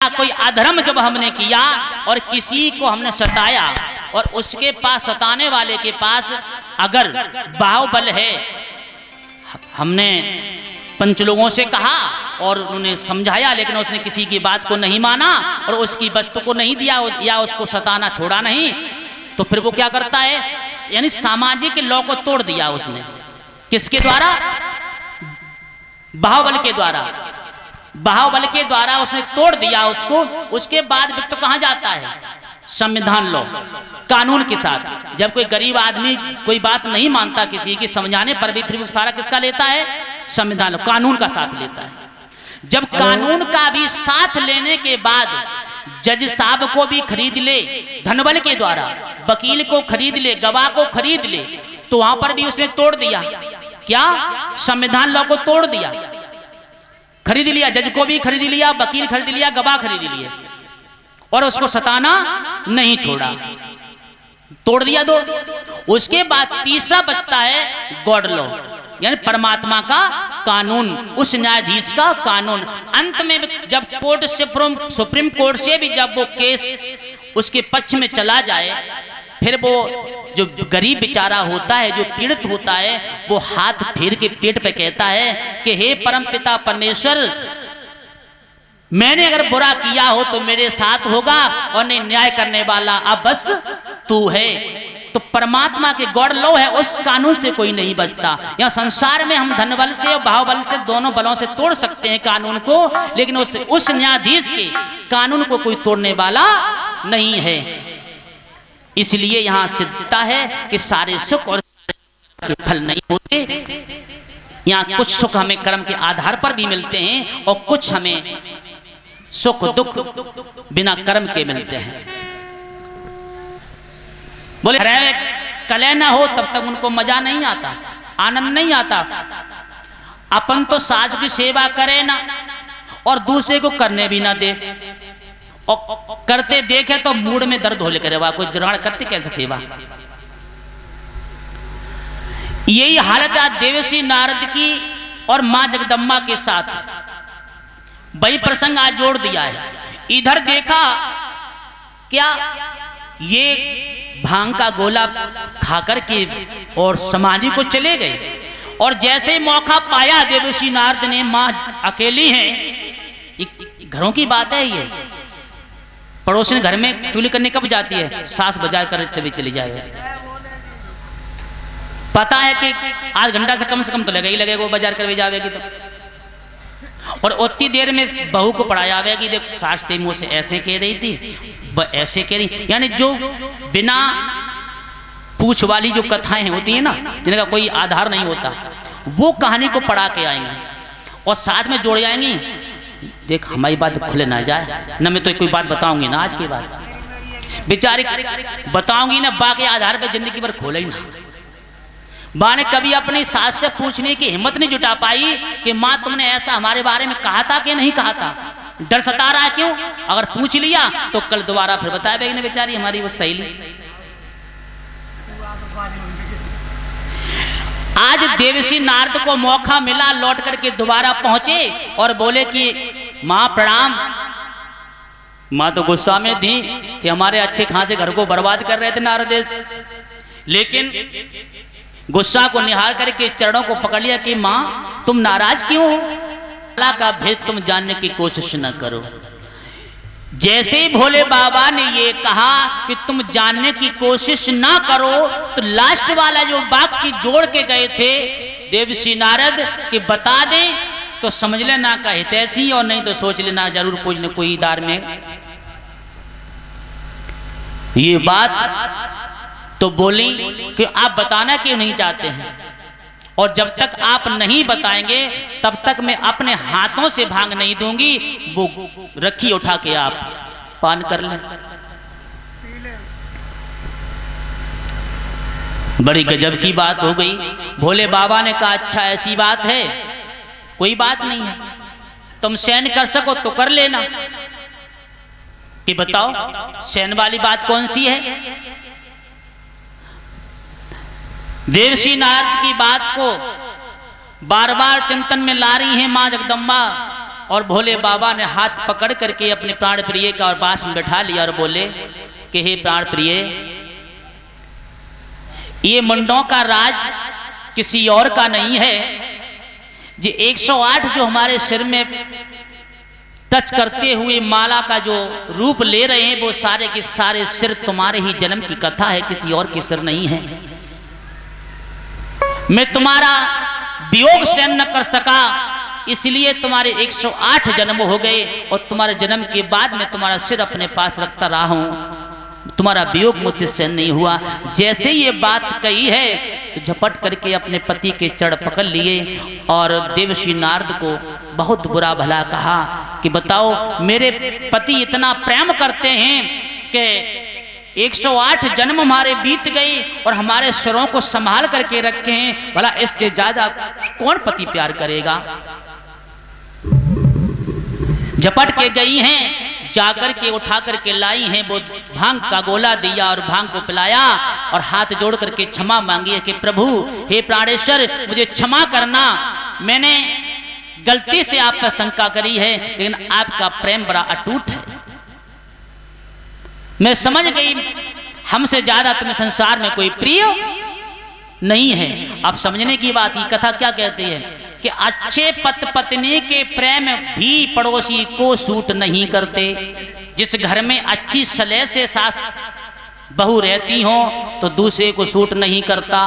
कोई अधर्म जब हमने किया और किसी को हमने सताया और उसके पास सताने वाले के पास अगर बाहुबल है, हमने पंच लोगों से कहा और उन्होंने समझाया लेकिन उसने किसी की बात को नहीं माना और उसकी वस्तु को नहीं दिया या उसको सताना छोड़ा नहीं, तो फिर वो क्या करता है, यानी सामाजिक लॉ को तोड़ दिया उसने। किसके द्वारा? बाहुबल के द्वारा। बाहुबल के द्वारा उसने तोड़ दिया उसको। उसके बाद व्यक्ति तो कहां जाता है? संविधान लॉ, कानून के साथ। जब कोई गरीब आदमी कोई बात नहीं मानता किसी की, समझाने पर भी फिर सारा किसका लेता है? संविधान लॉ, कानून का साथ लेता है। जब कानून का भी साथ लेने के बाद जज साहब को भी खरीद ले धनबल के द्वारा, वकील को खरीद ले, गवाह को खरीद ले, तो वहां पर भी उसने तोड़ दिया। क्या? संविधान लॉ को तोड़ दिया, खरीद लिया। जज को भी खरीद लिया, वकील खरीद लिया, गवाह खरीद लिए और उसको सताना नहीं छोड़ा, तोड़ दिया दो। उसके बाद तीसरा बचता है गॉड लॉ, यानी परमात्मा का कानून, उस न्यायाधीश का कानून। अंत में जब कोर्ट सुप्रीम कोर्ट से भी जब वो केस उसके पक्ष में चला जाए, फिर वो जो गरीब बेचारा होता है, जो पीड़ित होता है, वो हाथ फेर के पेट पे कहता है कि हे परम पिता परमेश्वर, मैंने अगर बुरा किया हो तो मेरे साथ होगा और नहीं न्याय करने वाला अब बस तू है। तो परमात्मा के गॉड लॉ है, उस कानून से कोई नहीं बचता। यहाँ संसार में हम धनबल से और बाहुबल से, दोनों बलों से तोड़ सकते हैं कानून को, लेकिन उस न्यायाधीश के कानून को कोई तोड़ने वाला नहीं है। इसलिए यहां सिद्धता है कि सारे सुख और सारे फल नहीं होते। यहां कुछ सुख हमें कर्म के आधार पर भी मिलते हैं और कुछ हमें सुख दुख बिना कर्म के मिलते हैं। बोले कलह ना हो तब तक उनको मजा नहीं आता, आनंद नहीं आता। अपन तो सास की सेवा करे ना और दूसरे को करने भी ना दे, और करते देखे तो मूड में दर्द हो लेकर कोई जराड़ करते कैसे सेवा। यही हालत आज देवर्षि नारद की और मां जगदम्बा के साथ। वही प्रसंग आज जोड़ दिया है। इधर देखा क्या, ये भांग का गोला खाकर के और समाधि को चले गए, और जैसे मौका पाया देवर्षि नारद ने, मां अकेली हैं, घरों की बात है ये, पड़ोसी घर में चूली करने कब जाती है? सास बाजार कर चली जाए। पता है कि आध घंटा से कम तो लगेगा ही लगेगा, वो बाजार कर जाएगी तो, और उतनी देर में बहू को पढ़ा जाएगी। देख सास मुँह से ऐसे कह रही थी, ऐसे कह रही, यानी जो बिना पूछ वाली जो कथाएं होती है ना, जिनका कोई आधार नहीं होता, वो कहानी को पढ़ा के आएंगे और साथ में जोड़ जाएंगी। देख हमारी बात खुले ना जाए ना, मैं तो कोई बात बताऊंगी ना आज की बात, बेचारी बताऊंगी ना, बाकी आधार पे जिंदगी भर खोले ही ना। माँ ने कभी अपनी सास से पूछने की हिम्मत नहीं जुटा पाई कि माँ तुमने ऐसा हमारे बारे में कहा था कि नहीं कहा था, डर सता रहा है क्यों? अगर पूछ लिया तो कल दोबारा फिर बताया बेगी बेचारी हमारी वो सहेली। आज देवर्षि नारद को मौका मिला, लौट करके दोबारा पहुंचे और बोले कि मां प्रणाम। मां तो गुस्सा में थी कि हमारे अच्छे खासे घर को बर्बाद कर रहे थे नारद, लेकिन गुस्सा को निहार करके चरणों को पकड़ लिया कि मां तुम नाराज क्यों हो? अल्लाह का भेद तुम जानने की कोशिश न करो। जैसे ही भोले बाबा ने ये कहा कि तुम जानने की कोशिश ना करो, तो लास्ट वाला जो वाक्य जोड़ के गए थे देवर्षि नारद कि बता दें तो समझ लेना का हितैषी, और नहीं तो सोच लेना जरूर कुछ न कोई दार में। ये बात तो बोली कि आप बताना क्यों नहीं चाहते हैं, और जब तक आप नहीं बताएंगे तब तक मैं अपने हाथों से भांग नहीं दूंगी। वो रखी उठा के आप पान कर लें। बड़ी गजब की बात हो गई। भोले बाबा ने कहा अच्छा ऐसी बात है, कोई बात नहीं है, तुम सहन कर सको तो कर लेना। कि बताओ सहन वाली बात कौन सी है? देवर्षि नारद की बात को बार बार चिंतन में ला रही है मां जगदम्बा और भोले बाबा ने हाथ पकड़ करके अपने प्राण प्रिय का और पास में बैठा लिया और बोले कि हे प्राण प्रिय, ये मुंडों का राज किसी और का नहीं है। ये 108 जो हमारे सिर में टच करते हुए माला का जो रूप ले रहे हैं, वो सारे के सारे सिर तुम्हारे ही जन्म की कथा है, किसी और के सिर नहीं है। मैं तुम्हारा वियोग सहन न कर सका, इसलिए तुम्हारे 108 जन्म हो गए और तुम्हारे जन्म के बाद मैं तुम्हारा सिर अपने पास रखता रहा हूं, तुम्हारा वियोग मुझसे सहन नहीं हुआ। जैसे ये बात कही है तो झपट करके अपने पति के चरण पकड़ लिए और देवर्षि नारद को बहुत बुरा भला कहा कि बताओ, मेरे पति इतना प्रेम करते हैं कि 108 जन्म हमारे बीत गए और हमारे सिरों को संभाल करके रखे हैं, भला इससे ज्यादा कौन पति प्यार करेगा। झपट के गई हैं, जाकर के उठा करके लाई हैं, वो भांग का गोला दिया और भांग को पिलाया और हाथ जोड़ करके क्षमा मांगी है कि प्रभु, हे प्राणेश्वर, मुझे क्षमा करना, मैंने गलती से आप पर शंका करी है, लेकिन आपका प्रेम बड़ा अटूट है। मैं समझ गई हमसे ज्यादा तुम्हें संसार में कोई प्रिय नहीं है। अब समझने की बात, ये कथा क्या कहती है कि अच्छे पति पत्नी के प्रेम भी पड़ोसी को सूट नहीं करते। जिस घर में अच्छी सलह से सास बहू रहती हो तो दूसरे को सूट नहीं करता।